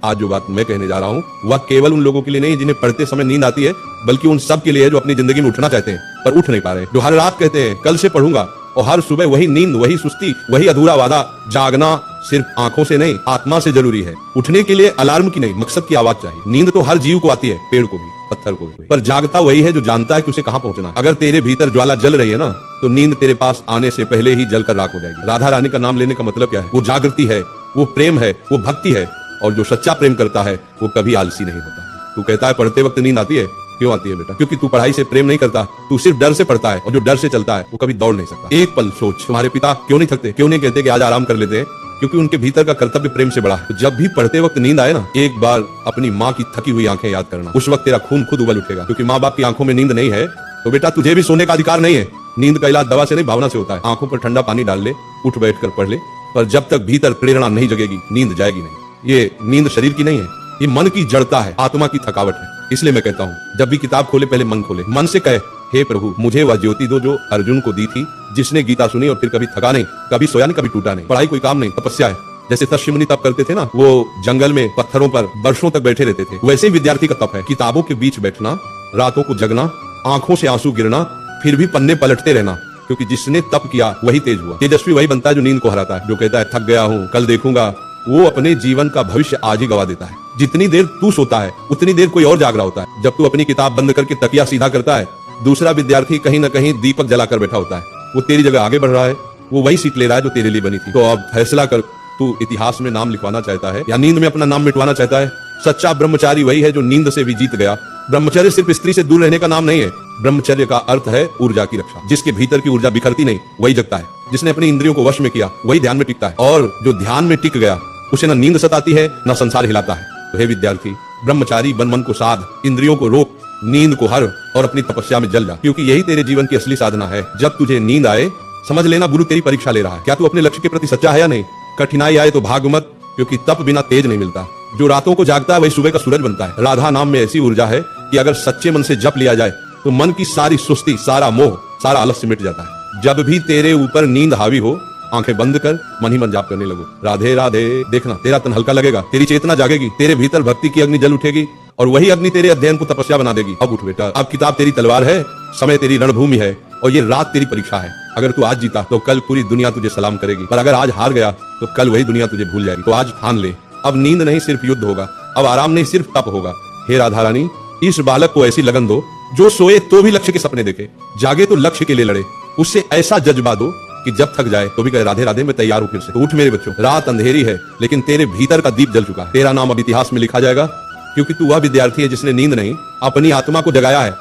आज जो बात मैं कहने जा रहा हूँ वह केवल उन लोगों के लिए नहीं जिन्हें पढ़ते समय नींद आती है, बल्कि उन सब के लिए है जो अपनी जिंदगी में उठना चाहते हैं पर उठ नहीं पा रहे, जो हर रात कहते हैं कल से पढ़ूंगा, और हर सुबह वही नींद, वही सुस्ती, वही अधूरा वादा। जागना सिर्फ आंखों से नहीं, आत्मा से जरूरी है। उठने के लिए अलार्म की नहीं, मकसद की आवाज चाहिए। नींद तो हर जीव को आती है, पेड़ को भी, पत्थर को भी, पर जागता वही है जो जानता है कि उसे कहाँ पहुंचना है। अगर तेरे भीतर ज्वाला जल रही है ना, तो नींद तेरे पास आने से पहले ही जलकर राख हो जाएगी। राधा रानी का नाम लेने का मतलब क्या है? वो जागृति है, वो प्रेम है, वो भक्ति है, और जो सच्चा प्रेम करता है वो कभी आलसी नहीं होता। तू कहता है पढ़ते वक्त नींद आती है, क्यों आती है बेटा? क्योंकि तू पढ़ाई से प्रेम नहीं करता, तू सिर्फ डर से पढ़ता है, और जो डर से चलता है वो कभी दौड़ नहीं सकता। एक पल सोच, तुम्हारे पिता क्यों नहीं थकते, क्यों नहीं कहते कि आज आराम कर लेते हैं? क्योंकि उनके भीतर का कर्तव्य प्रेम से बड़ा है। तो जब भी पढ़ते वक्त नींद आए ना, एक बार अपनी माँ की थकी हुई आंखें याद करना। उस वक्त तेरा खून खुद उबल उठेगा, क्योंकि माँ बाप की आंखों में नींद नहीं है तो बेटा तुझे भी सोने का अधिकार नहीं है। नींद का इलाज दवा से नहीं, भावना से होता है। आंखों पर ठंडा पानी डाल ले, उठ बैठ कर पढ़ ले, पर जब तक भीतर प्रेरणा नहीं जगेगी नींद जाएगी नहीं। ये नींद शरीर की नहीं है, ये मन की जड़ता है, आत्मा की थकावट है। इसलिए मैं कहता हूँ जब भी किताब खोले पहले मन खोले, मन से कहे हे प्रभु मुझे वह ज्योति दो जो अर्जुन को दी थी, जिसने गीता सुनी और फिर कभी थका नहीं, कभी सोया नहीं, कभी टूटा नहीं। पढ़ाई कोई काम नहीं, तपस्या है। जैसे तपस्वी मुनि तप करते थे ना, वो जंगल में पत्थरों पर वर्षों तक बैठे रहते थे, वैसे ही विद्यार्थी का तप है। किताबों के बीच बैठना, रातों को जगना, आंखों से आंसू गिरना, फिर भी पन्ने पलटते रहना, क्योंकि जिसने तप किया वही तेज हुआ। तेजस्वी वही बनता है जो नींद को हराता है, जो कहता है थक गया हूँ, कल देखूंगा। वो अपने जीवन का भविष्य आज ही गवा देता है। जितनी देर तू सोता है उतनी देर कोई और जाग रहा होता है। जब तू अपनी किताब बंद करके तकिया सीधा करता है, दूसरा विद्यार्थी कहीं न कहीं दीपक जलाकर बैठा होता है। वो तेरी जगह आगे बढ़ रहा है, वो वही सीट ले रहा है जो तेरे लिए बनी थी। तो अब फैसला कर, तू इतिहास में नाम लिखवाना चाहता है या नींद में अपना नाम मिटवाना चाहता है? सच्चा ब्रह्मचारी वही है जो नींद से भी जीत गया। ब्रह्मचर्य सिर्फ स्त्री से दूर रहने का नाम नहीं है, ब्रह्मचर्य का अर्थ है ऊर्जा की रक्षा। जिसके भीतर की ऊर्जा बिखरती नहीं वही जगता है। जिसने अपनी इंद्रियों को वश में किया वही ध्यान में टिकता है, और जो ध्यान में टिक गया उसे न नींद सताती है न संसार हिलाता है। तो हे विद्यार्थी, ब्रह्मचारी बन, मन को साध, इंद्रियों को रोक, नींद को हर, और अपनी तपस्या में जल जा, क्योंकि यही तेरे जीवन की असली साधना है। जब तुझे नींद आए समझ लेना गुरु तेरी परीक्षा ले रहा है। क्या तू अपने लक्ष्य के प्रति सच्चा है या नहीं? कठिनाई आए तो भाग मत, क्योंकि तप बिना तेज नहीं मिलता। जो रातों को जागता है वही सुबह का सूरज बनता है। राधा नाम में ऐसी ऊर्जा है कि अगर सच्चे मन से जप लिया जाए तो मन की सारी सुस्ती, सारा मोह, सारा आलस्य मिट जाता है। जब भी तेरे ऊपर नींद हावी हो, आंखें बंद कर मन ही मन जाप करने लगो, राधे राधे। देखना तेरा तन हल्का लगेगा, तेरी चेतना जागेगी, तेरे भीतर भक्ति की अग्नि जल उठेगी, और वही अग्नि तेरे अध्ययन को तपस्या बना देगी। अब उठ बेटा, अब किताब तेरी तलवार है, समय तेरी रणभूमि है, और ये रात तेरी परीक्षा है। अगर तू आज जीता तो कल पूरी दुनिया तुझे सलाम करेगी, पर अगर आज हार गया तो कल वही दुनिया तुझे भूल जाएगी। तो आज ठान ले, अब नींद नहीं सिर्फ युद्ध होगा, अब आराम नहीं सिर्फ तप होगा। हे राधा रानी, इस बालक को ऐसी लगन दो जो सोए तो भी लक्ष्य के सपने देखे, जागे तो लक्ष्य के लिए लड़े। उससे ऐसा जज्बा दो कि जब थक जाए तो भी कहे राधे राधे मैं तैयार हूं फिर से। तो उठ मेरे बच्चों, रात अंधेरी है लेकिन तेरे भीतर का दीप जल चुका है। तेरा नाम अब इतिहास में लिखा जाएगा, क्योंकि तू वह विद्यार्थी है जिसने नींद नहीं अपनी आत्मा को जगाया है।